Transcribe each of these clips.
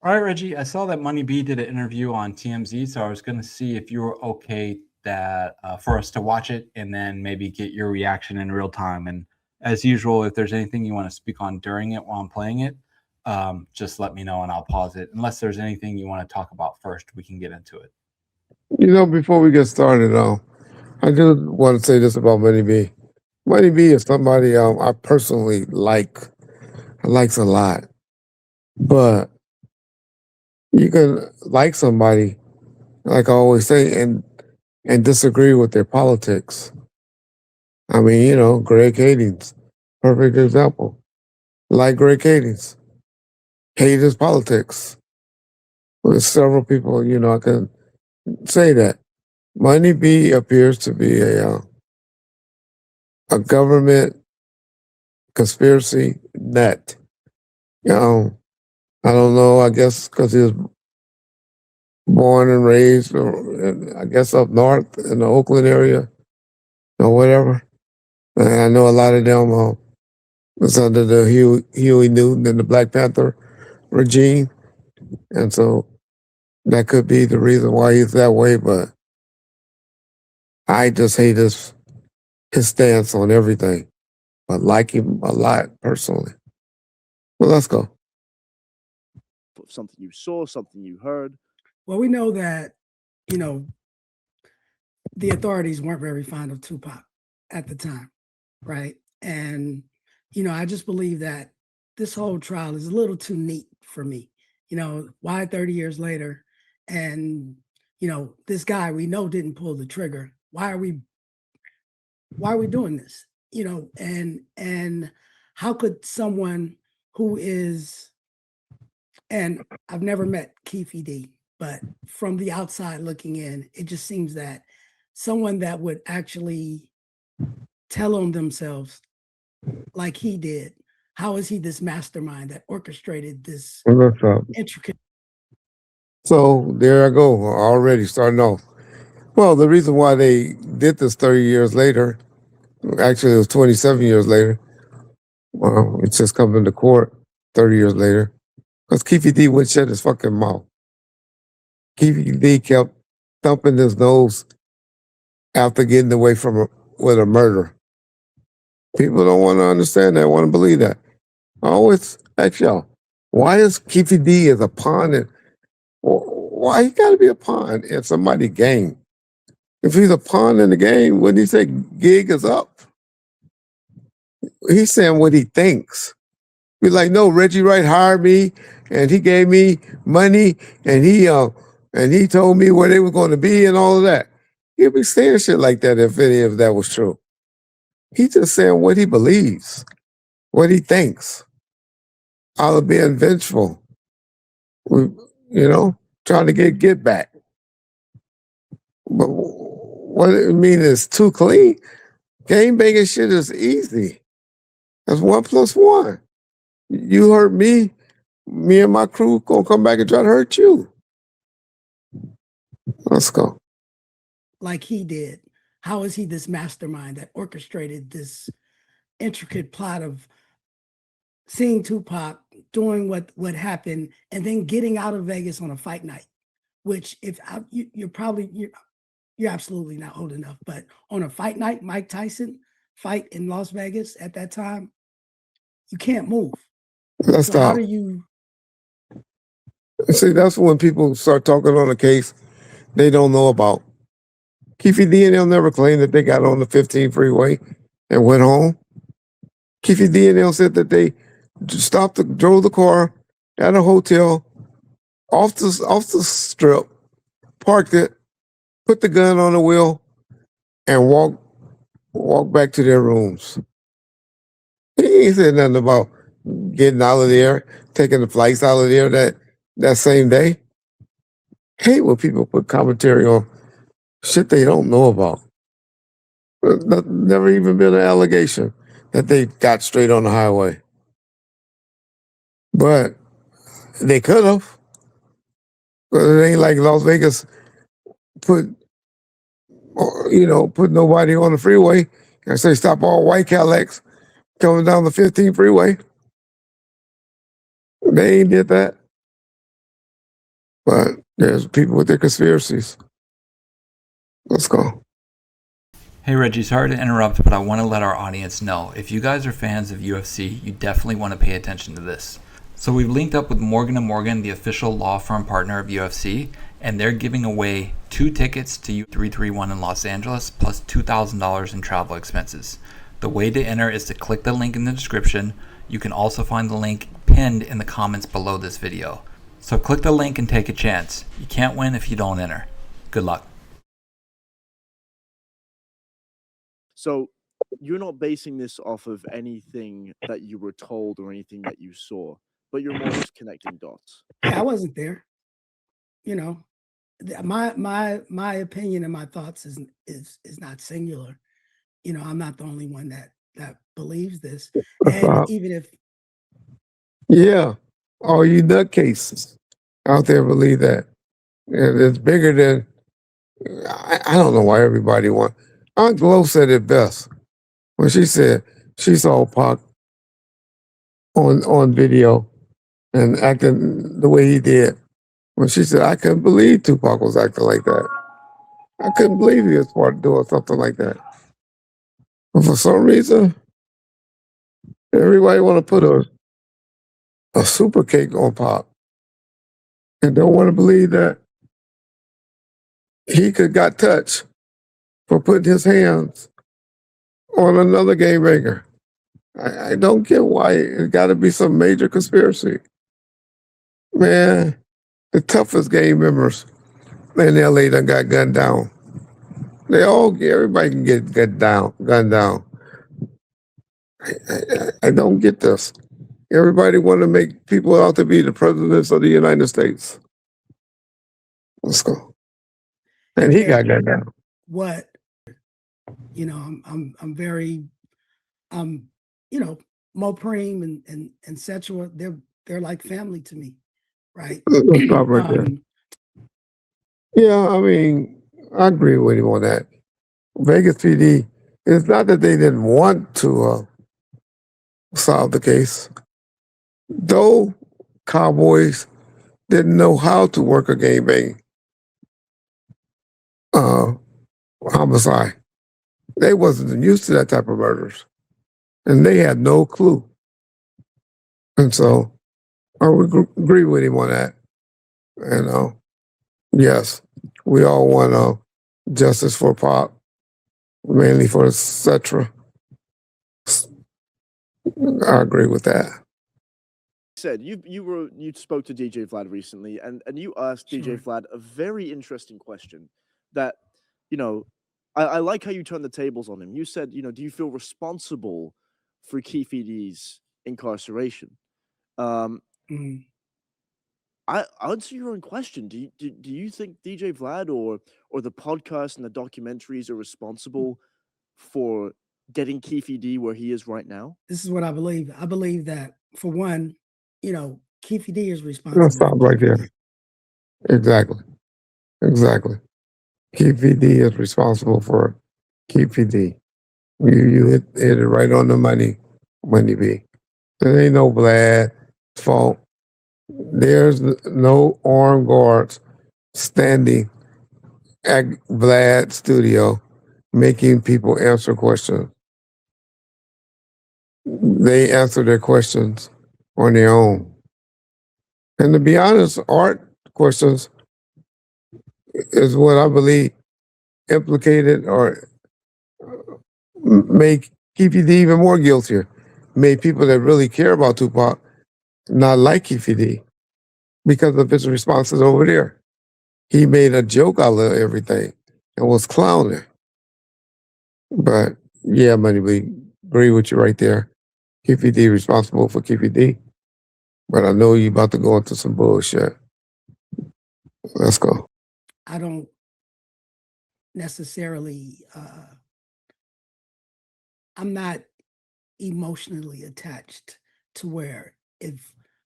All right, Reggie, I saw that Money B did an interview on TMZ, so I was going to see if you were okay that for us to watch it and then maybe get your reaction in real time. And as usual, if there's anything you want to speak on during it while I'm playing it, just let me know and I'll pause it. Unless there's anything you want to talk about first, we can get into it. Before we get started, I do want to say this about Money B. Money B is somebody I personally like. I likes a lot, but you can like somebody, like I always say, and disagree with their politics. I mean, Greg Hadings, perfect example. Like Greg Hadings, hate his politics. With several people, I can say that. Money B appears to be a government conspiracy nut. You know, I don't know. I guess because he was born and raised, or I guess up north in the Oakland area or whatever. And I know a lot of them was under the Huey Newton and the Black Panther regime, and so that could be the reason why he's that way. But I just hate his stance on everything, but like him a lot personally. Well, let's go. Something you saw, something you heard. Well, we know that, you know, the authorities weren't very fond of Tupac at the time, right? And, I just believe that this whole trial is a little too neat for me. Why 30 years later? And, this guy we know didn't pull the trigger. Why are we doing this? And how could someone who is, and I've never met Keefe D, but from the outside looking in, it just seems that someone that would actually tell on themselves like he did, how is he this mastermind that orchestrated this What's up? intricate? So there I go, already starting off. Well, the reason why they did this 30 years later, actually it was 27 years later, it's just coming to court 30 years later, because Keefe D wouldn't shut his fucking mouth. Keefe D kept thumping his nose after getting away with a murder. People don't want to understand that, want to believe that. I always ask y'all, why is Keefe D as a pawn? Why he got to be a pawn in somebody's game? If he's a pawn in the game, wouldn't he say gig is up? He's saying what he thinks. Be like, no, Reggie Wright hired me and he gave me money and he told me where they were going to be and all of that. He'd be saying shit like that if any of that was true. He's just saying what he believes, what he thinks. Out of being vengeful. We, trying to get back. But what it mean is too clean. Game banging shit is easy. That's 1+1. You hurt me and my crew gonna come back and try to hurt you. Let's go. Like he did. How is he this mastermind that orchestrated this intricate plot of seeing Tupac, doing what happened, and then getting out of Vegas on a fight night? Which, if you're absolutely not old enough, but on a fight night, Mike Tyson fight in Las Vegas at that time, you can't move. Let's So stop. how do you? See, that's when people start talking on a case they don't know about. Keefe D and they'll never claim that they got on the 15 freeway and went home. Keefe D and said that they drove the car at a hotel off the strip, parked it, put the gun on the wheel, and walk back to their rooms. He ain't said nothing about getting out of there, taking the flights out of there that same day. Hate when people put commentary on shit they don't know about. Never even been an allegation that they got straight on the highway. But they could have. But it ain't like Las Vegas put nobody on the freeway and say stop all white Cadillacs coming down the 15 freeway. They ain't did that. But there's people with their conspiracies. Let's go. Hey Reggie, sorry to interrupt, but I want to let our audience know, if you guys are fans of UFC, you definitely want to pay attention to this. So we've linked up with Morgan & Morgan, the official law firm partner of UFC, and they're giving away 2 tickets to U331 in Los Angeles, plus $2,000 in travel expenses. The way to enter is to click the link in the description. You can also find the link pinned in the comments below this video. So click the link and take a chance. You can't win if you don't enter. Good luck. So you're not basing this off of anything that you were told or anything that you saw, but you're more just connecting dots. Yeah, I wasn't there. You know, my opinion and my thoughts is not singular. You know, I'm not the only one that believes this. And even if Yeah, all you nutcases out there believe that. And it's bigger than, I don't know why everybody wants. Aunt Glo said it best when she said she saw Pac on video and acting the way he did. When she said, I couldn't believe Tupac was acting like that. I couldn't believe he was part of doing something like that. But for some reason, everybody want to put a super cake on Pac and don't want to believe that he could got touched for putting his hands on another gangbanger. I don't get why it got to be some major conspiracy. Man, the toughest gang members in LA done got gunned down. Everybody can get gunned down. I don't get this. Everybody want to make people out to be the presidents of the United States. Let's go. And he got gunned down. what, you know, I'm very, you know, Mopreme and Setua, they're like family to me, right? Let's stop right there. Yeah, I mean, I agree with him on that. Vegas PD, it's not that they didn't want to solve the case. Though Cowboys didn't know how to work a gangbang homicide. They wasn't used to that type of murders. And they had no clue. And so I would agree with him on that. And yes, we all want justice for Pac, mainly for etc. I agree with that. Said you spoke to DJ Vlad recently, and you asked DJ Sure. Vlad a very interesting question that, you know, I like how you turned the tables on him. You said, you know, do you feel responsible for Keefe D's incarceration? Mhm. I answer your own question. Do you think DJ Vlad or the podcast and the documentaries are responsible for getting Keefe D where he is right now? This is what I believe. I believe that, for one, you know, Keefe D is responsible. Let's stop right there. Exactly. Keefe D is responsible for Keefe D. You hit it right on the money, Money B. There ain't no Vlad's fault. There's no armed guards standing at Vlad's studio making people answer questions. They answer their questions on their own. And to be honest, art questions is what I believe implicated or make Keefe D even more guiltier. Made people that really care about Tupac not like Keefe D because of his responses over there. He made a joke out of everything and was clowning. But yeah, Money B, agree with you right there. Keefe D responsible for Keefe D. But I know you about to go into some bullshit. Let's go. I don't necessarily, I'm not emotionally attached to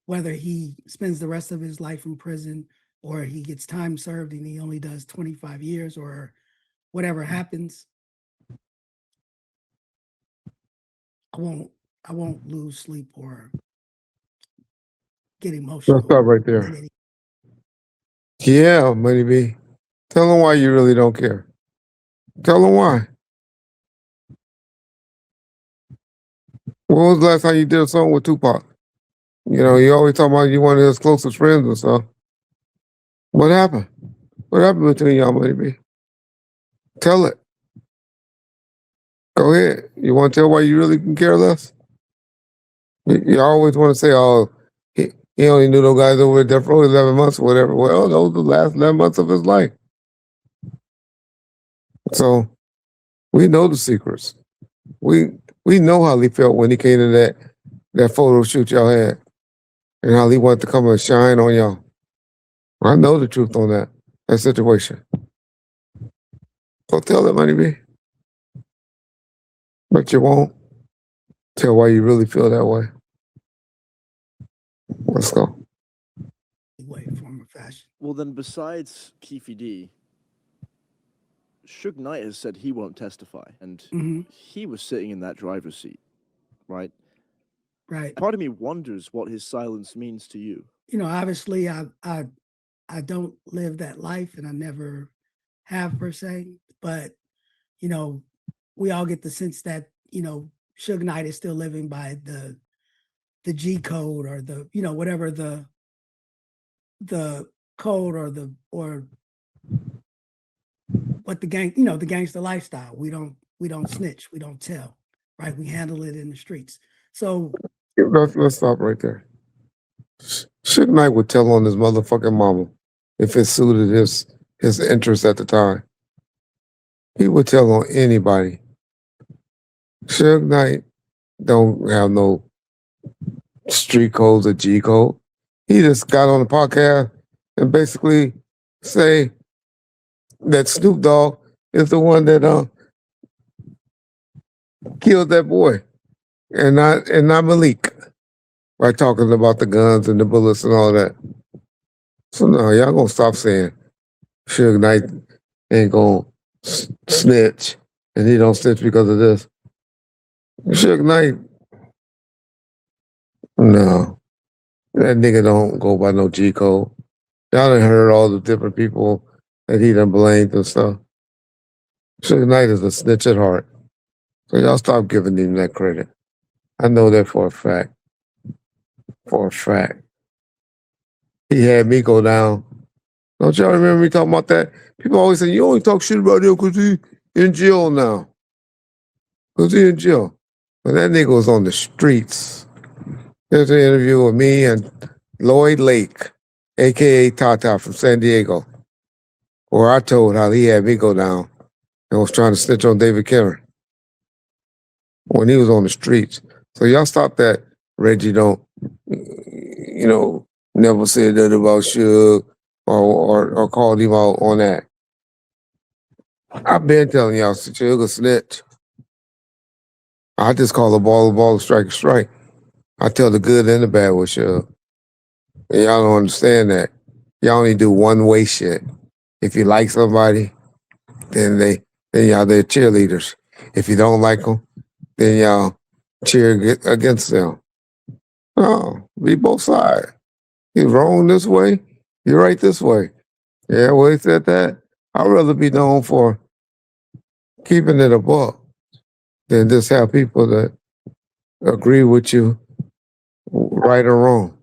whether he spends the rest of his life in prison or he gets time served and he only does 25 years or whatever happens. I won't lose sleep or get emotional. Let's stop right there. Yeah, Money B. Tell them why you really don't care. Tell them why. When was the last time you did a song with Tupac? You know, you always talk about you one of his closest friends and stuff. What happened? What happened between y'all, Money B? Tell it. Go ahead. You want to tell why you really can care less? You always want to say, oh, he only knew those guys over there for 11 months or whatever. Well, those were the last 11 months of his life. So we know the secrets. We know how he felt when he came to that photo shoot y'all had and how he wanted to come and shine on y'all. I know the truth on that situation. So tell it, Money B. But you won't tell why you really feel that way. Let's go. Way, form, or fashion. Well, then, besides Keefe D, Suge Knight has said he won't testify, and Hmm. he was sitting in that driver's seat, right? Right. Part of me wonders what his silence means to you. You know, obviously, I don't live that life, and I never have per se. But you know, we all get the sense that Suge Knight is still living by the G code or the whatever the code or what the gang the gangster lifestyle. We don't snitch, we don't tell, right? We handle it in the streets. So Let's stop right there. Suge Knight would tell on his motherfucking mama if it suited his interest at the time. He would tell on anybody. Suge Knight don't have no street codes or G code. He just got on the podcast and basically say that Snoop Dogg is the one that killed that boy and not Malik by talking about the guns and the bullets and all that. So no, y'all gonna stop saying Suge Knight ain't gonna snitch and he don't snitch because of this. Suge Knight, no, that nigga don't go by no G code. Y'all done heard all the different people that he done blamed and stuff. Suge Knight is a snitch at heart. So y'all stop giving him that credit. I know that for a fact. For a fact. He had me go down. Don't y'all remember me talking about that? People always say, you only talk shit about him because he in jail now. Because he in jail. But that nigga was on the streets. There's an interview with me and Lloyd Lake, a.k.a. Tata from San Diego, where I told how he had me go down and was trying to snitch on David Cameron when he was on the streets. So y'all stop that. Reggie don't, never said that about Suge or called him out on that. I've been telling y'all, Suge a snitch. I just call a ball, strike a strike. I tell the good and the bad with Suge. And y'all don't understand that. Y'all only do one-way shit. If you like somebody, then y'all they're cheerleaders. If you don't like them, then y'all cheer against them. No, be both sides. He's wrong this way, you're right this way. Yeah, well, he said that. I'd rather be known for keeping it a buck than just have people that agree with you, right or wrong.